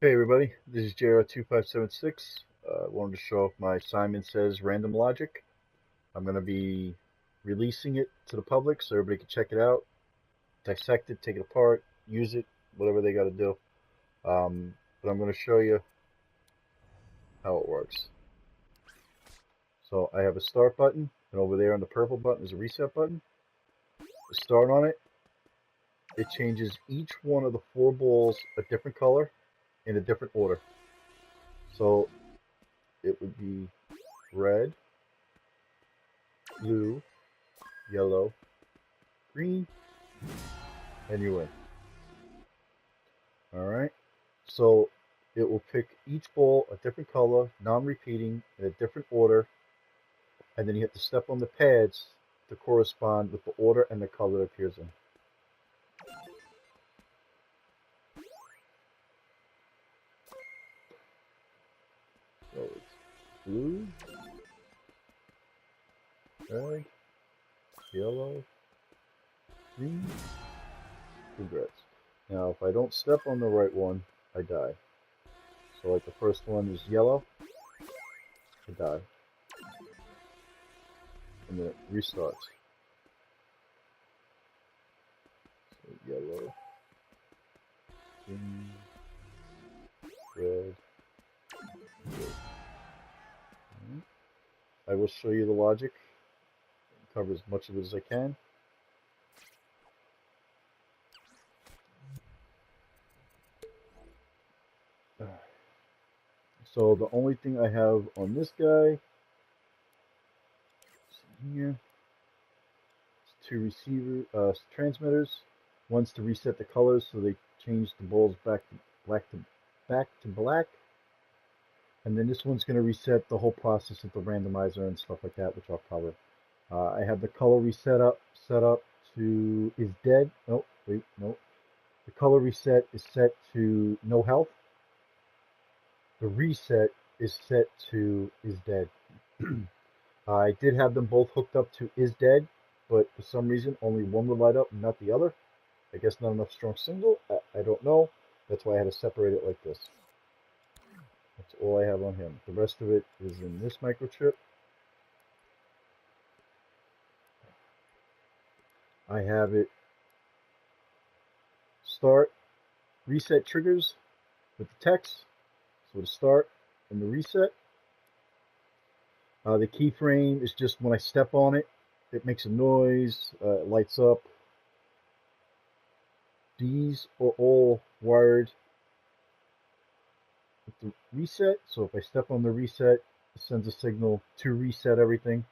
Hey everybody, this is JR2576. I wanted to show off my Simon Says random logic. I'm going to be releasing it to the public so everybody can check it out, dissect it, take it apart, use it, whatever they got to do. But I'm going to show you how it works. So I have a start button, and over there on the purple button is a reset button. Start on it. It changes each one of the four balls a different color in a different order. So it would be red, blue, yellow, green, and you win. Alright, so it will pick each ball a different color, non-repeating, in a different order, and then you have to step on the pads to correspond with the order and the color it appears in. So it's blue, red, yellow, green, congrats. Now if I don't step on the right one, I die. So like the first one is yellow, I die. And then it restarts. So yellow, green, red, blue. I will show you the logic, cover as much of it as I can. So the only thing I have on this guy here is two transmitters. One's to reset the colors so they change the balls back to black. And then this one's going to reset the whole process of the randomizer and stuff like that, which I'll cover. I have the color set up to is dead. Oh, wait, no. The color reset is set to no health. The reset is set to is dead. I did have them both hooked up to is dead, but for some reason only one would light up and not the other. I guess not enough strong signal. I don't know. That's why I had to separate it like this. That's all I have on him. The rest of it is in this microchip. I have it start, reset triggers with the text. So the start and the reset. The keyframe is just when I step on it, it makes a noise, it lights up. These are all wired with the reset. So if I step on the reset, it sends a signal to reset everything.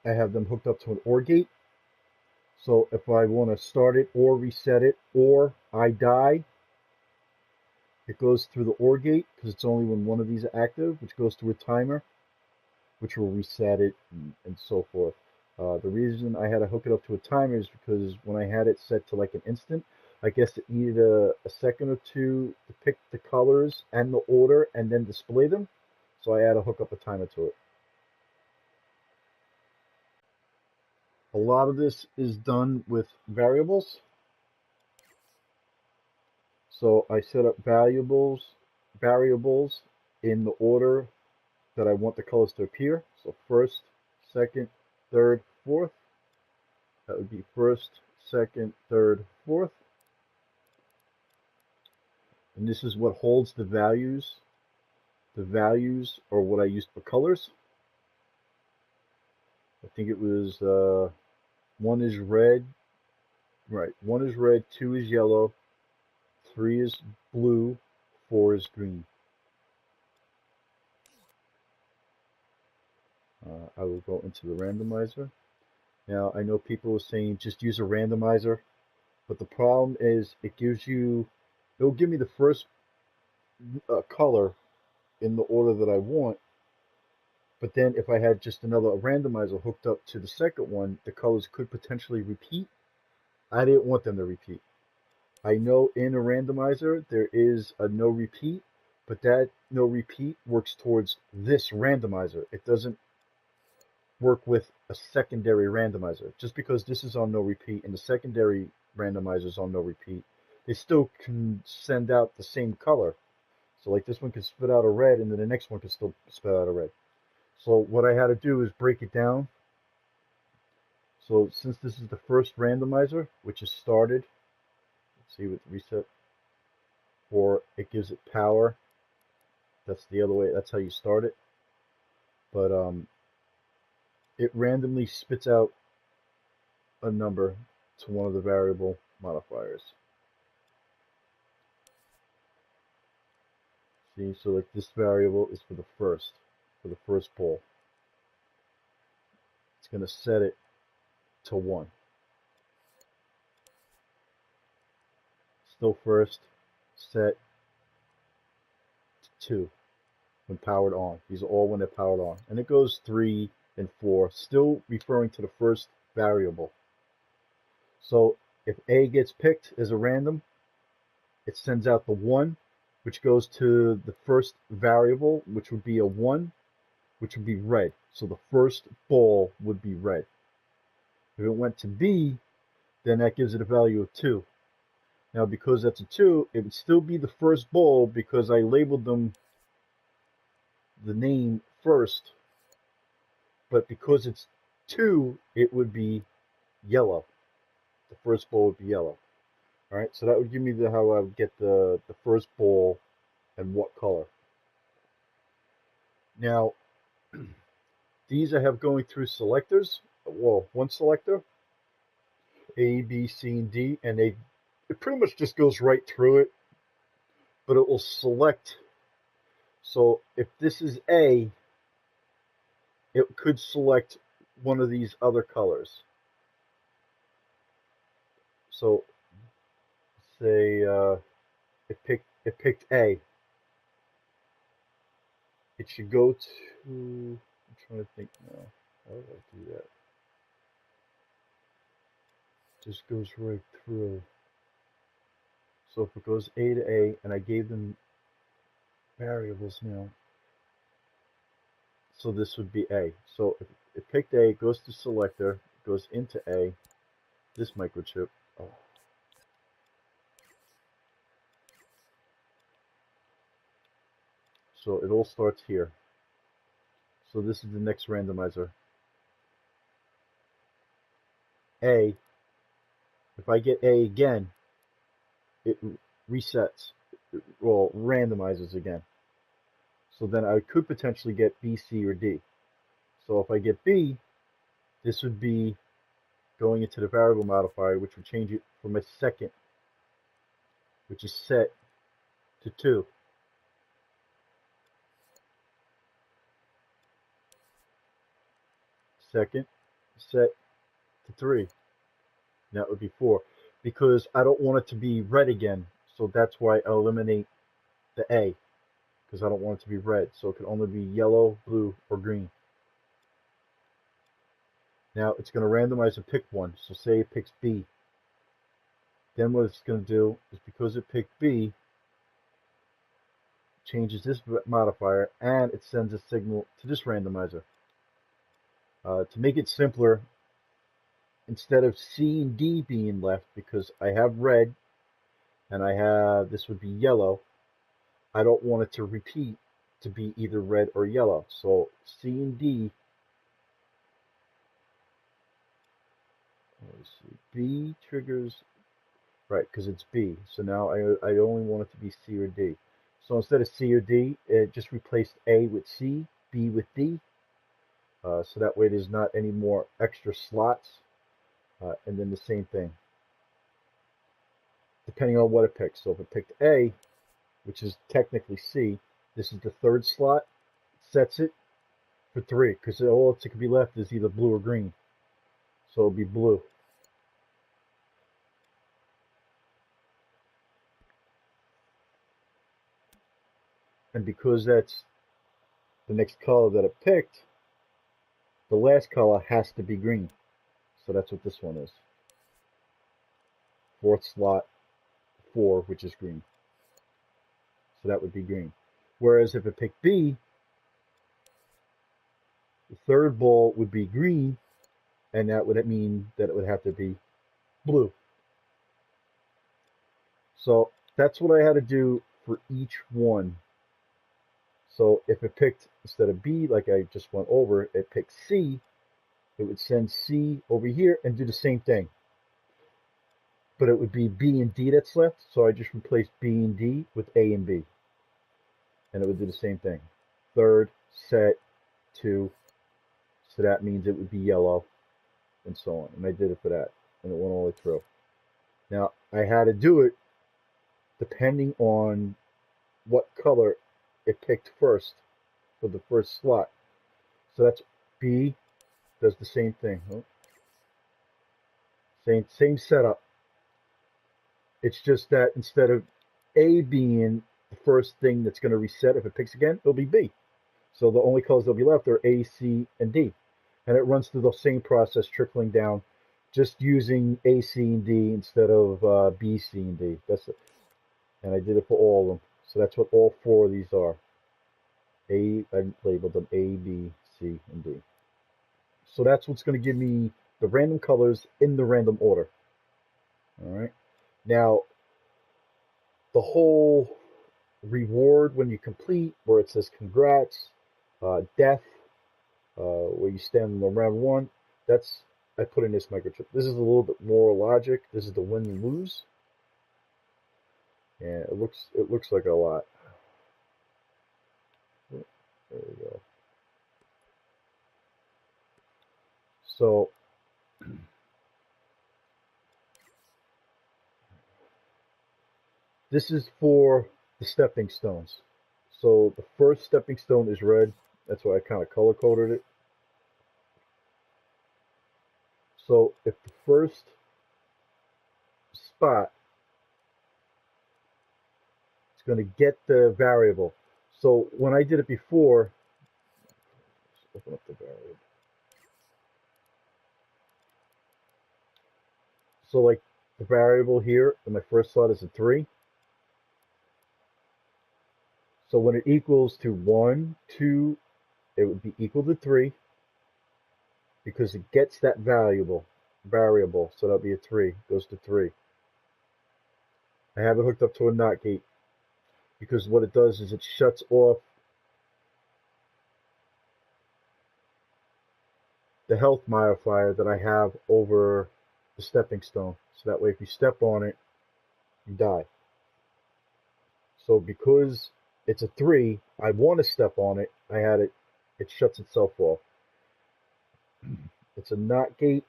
I have them hooked up to an OR gate. So if I want to start it or reset it, or I die, it goes through the OR gate because it's only when one of these are active, which goes through a timer, which will reset it and so forth. The reason I had to hook it up to a timer is because when I had it set to like an instant, I guess it needed a second or two to pick the colors and the order and then display them. So I had to hook up a timer to it. A lot of this is done with variables. So I set up variables in the order that I want the colors to appear. So first, second, third, fourth. That would be first, second, third, fourth. And this is what holds the values. The values are what I used for colors. I think it was one is red. Right, one is red, two is yellow, three is blue, four is green. I will go into the randomizer. Now, I know people are saying just use a randomizer, but the problem is it'll give me the first color in the order that I want, but then if I had just another randomizer hooked up to the second one, the colors could potentially repeat. I didn't want them to repeat. I know in a randomizer there is a no repeat, but that no repeat works towards this randomizer. It doesn't work with a secondary randomizer. Just because this is on no repeat and the secondary randomizer is on no repeat, it still can send out the same color. So like this one can spit out a red, and then the next one can still spit out a red. So what I had to do is break it down. So since this is the first randomizer, which is started, let's see with reset, or it gives it power. That's the other way. That's how you start it. But it randomly spits out a number to one of the variable modifiers. See, so like this variable is for the first pole. It's going to set it to 1. Still first, set to 2 when powered on. These are all when they're powered on. And it goes 3 and 4, still referring to the first variable. So if A gets picked as a random, it sends out the 1, which goes to the first variable, which would be a 1, which would be red. So the first ball would be red. If it went to B, then that gives it a value of 2. Now, because that's a 2, it would still be the first ball because I labeled them the name first. But because it's 2, it would be yellow. The first ball would be yellow. All right, so that would give me how I would get the first ball and what color. Now, these I have going through selectors. Well, one selector, A, B, C, and D, and it pretty much just goes right through it, but it will select. So if this is A, it could select one of these other colors. So say it picked A. It should go to, I'm trying to think now, how do I do that? Just goes right through. So if it goes A to A, and I gave them variables now, so this would be A. So if it picked A, it goes to selector, goes into A, this microchip. Oh. So it all starts here. So this is the next randomizer. A, if I get A again, it resets, well, randomizes again. So then I could potentially get B, C, or D. So if I get B, this would be going into the variable modifier, which would change it from a second, which is set to 2. Second, set to 3. That would be 4. Because I don't want it to be red again, so that's why I eliminate the A, because I don't want it to be red. So it can only be yellow, blue, or green. Now it's going to randomize and pick one. So say it picks B. Then what it's going to do is, because it picked B, changes this modifier, and it sends a signal to this randomizer. To make it simpler, instead of C and D being left, because I have red and I have, this would be yellow, I don't want it to repeat to be either red or yellow. So C and D, let's see, B triggers, right, because it's B. So now I only want it to be C or D. So instead of C or D, it just replaced A with C, B with D. So that way there's not any more extra slots. And then the same thing, depending on what it picks. So if it picked A, which is technically C, this is the third slot, sets it for 3, because all that could be left is either blue or green. So it'll be blue. And because that's the next color that it picked, the last color has to be green. So that's what this one is. 4th slot, 4, which is green. So that would be green. Whereas if it picked B, the third ball would be green, and that would mean that it would have to be blue. So that's what I had to do for each one. So if it picked, instead of B, like I just went over, it picked C, it would send C over here and do the same thing. But it would be B and D that's left, so I just replaced B and D with A and B. And it would do the same thing. Third, set, 2, so that means it would be yellow, and so on. And I did it for that, and it went all the way through. Now, I had to do it depending on what color it picked first for the first slot. So that's B does the same thing. Oh, same setup. It's just that instead of A being the first thing that's going to reset, if it picks again, it'll be B. So the only colors that'll be left are A, C, and D. And it runs through the same process, trickling down, just using A, C, and D instead of B, C, and D. That's it. And I did it for all of them. So that's what all 4 of these are. I labeled them A, B, C, and D. So that's what's going to give me the random colors in the random order. All right. Now, the whole reward when you complete, where it says congrats, death, where you stand on round 1, that's, I put in this microchip. This is a little bit more logic. This is the win and lose. And it looks like a lot. There we go. So this is for the stepping stones. So the first stepping stone is red. That's why I kind of color coded it. So if the first spot is going to get the variable. So when I did it before, let's open up the variable. So like the variable here in my first slot is a 3. So when it equals to 1, 2, it would be equal to 3 because it gets that variable. So that'll be a 3, goes to 3. I have it hooked up to a NOT gate because what it does is it shuts off the health modifier that I have over the stepping stone. So that way if you step on it, you die. So because it's a 3, I want to step on it, I had it shuts itself off. It's a NOT gate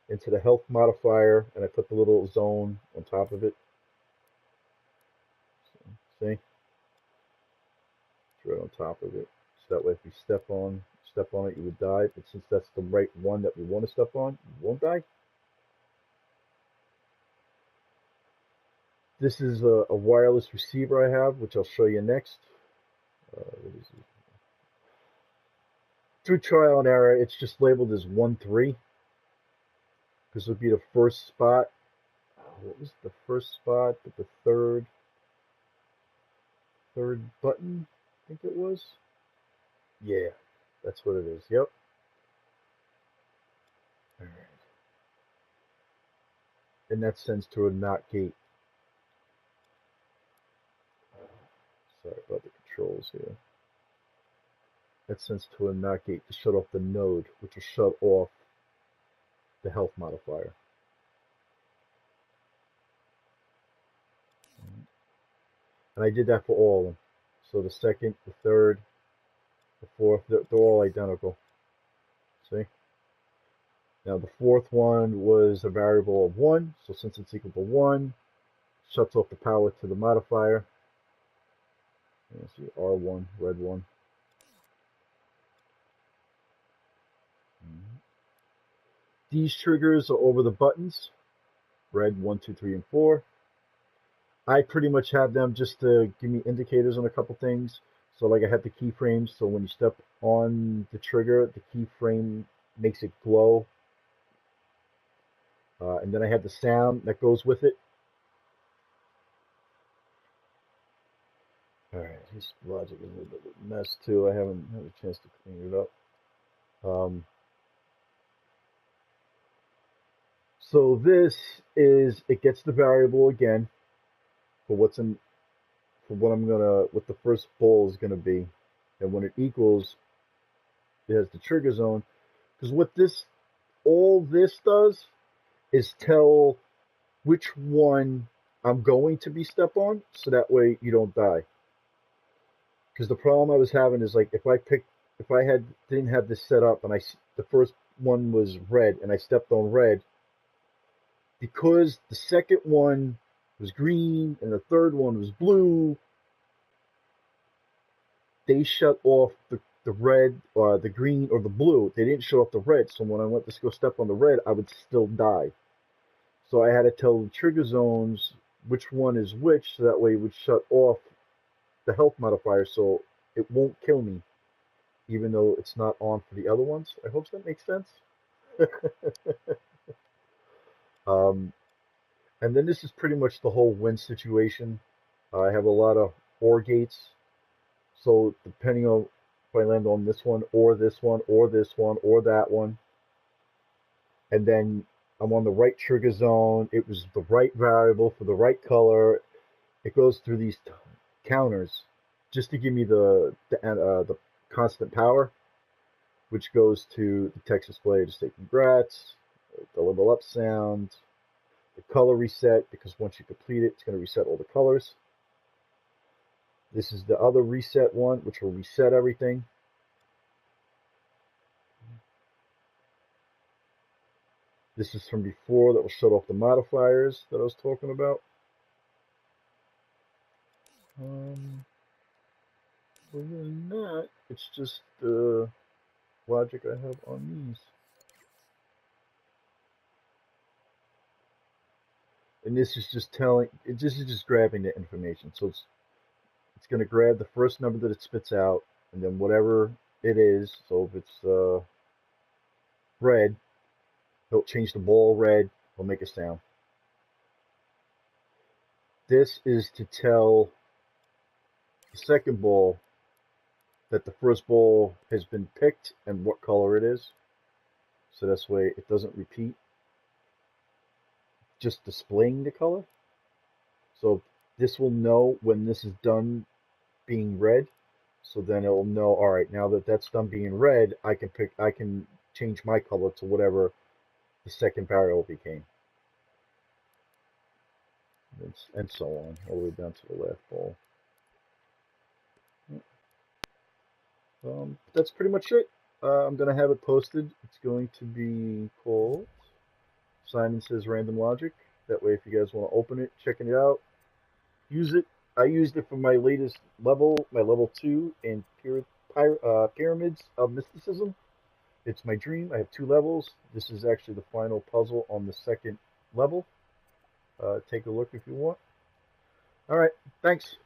into the health modifier, and I put the little zone on top of it. See? It's right on top of it. So that way if you step on it, you would die. But since that's the right one that we want to step on, you won't die. This is a wireless receiver I have, which I'll show you next. Through trial and error, it's just labeled as 1-3. This would be the first spot. What was the first spot? The third button, I think it was. Yeah, that's what it is. Yep. All right. And that sends to a NOT gate. Sorry about the controls here. That sends to a NOT gate to shut off the node, which will shut off the health modifier. And I did that for all of them. So the second, the third, the fourth, they're all identical. See? Now the fourth one was a variable of 1, so since it's equal to 1, shuts off the power to the modifier. Let's see, R1, red one. These triggers are over the buttons, red 1, 2, 3, and 4. I pretty much have them just to give me indicators on a couple things. So like I have the keyframes, so when you step on the trigger, the keyframe makes it glow. And then I have the sound that goes with it. All right, this logic is a little bit of a mess too. I haven't had a chance to clean it up. So this is, it gets the variable again. for what's in for what the first bowl is gonna be, and when it equals, it has the trigger zone. Because what all this does is tell which one I'm going to be step on, so that way you don't die. Because the problem I was having is like if I didn't have this set up and the first one was red and I stepped on red, because the second one was green and the third one was blue, they shut off the red or the green or the blue. They didn't shut off the red, so when I went to go step on the red, I would still die. So I had to tell the trigger zones which one is which, so that way it would shut off the health modifier, so it won't kill me, even though it's not on for the other ones. I hope that makes sense. um, and then this is pretty much the whole win situation. I have a lot of ore gates, so depending on if I land on this one, or this one, or this one, or that one, and then I'm on the right trigger zone, it was the right variable for the right color. It goes through these counters just to give me the constant power, which goes to the text display to say congrats, the level up sound, the color reset, because once you complete it, it's going to reset all the colors. This is the other reset one, which will reset everything. This is from before, that will shut off the modifiers that I was talking about. Other than that, it's just the logic I have on these. And this is just grabbing the information. So it's going to grab the first number that it spits out, and then whatever it is. So if it's red, it'll change the ball red. It'll make a sound. This is to tell the second ball that the first ball has been picked and what color it is. So this way it doesn't repeat. Just displaying the color. So this will know when this is done being red. So then it'll know, all right, now that that's done being red, I can change my color to whatever the second variable became. And so on, all the way down to the last ball. That's pretty much it. I'm going to have it posted. It's going to be called Simon Says Random Logic. That way, if you guys want to open it, checking it out, use it. I used it for my latest level, my level 2 in Pyramids of Mysticism. It's my dream. I have 2 levels. This is actually the final puzzle on the second level. Take a look if you want. All right, thanks.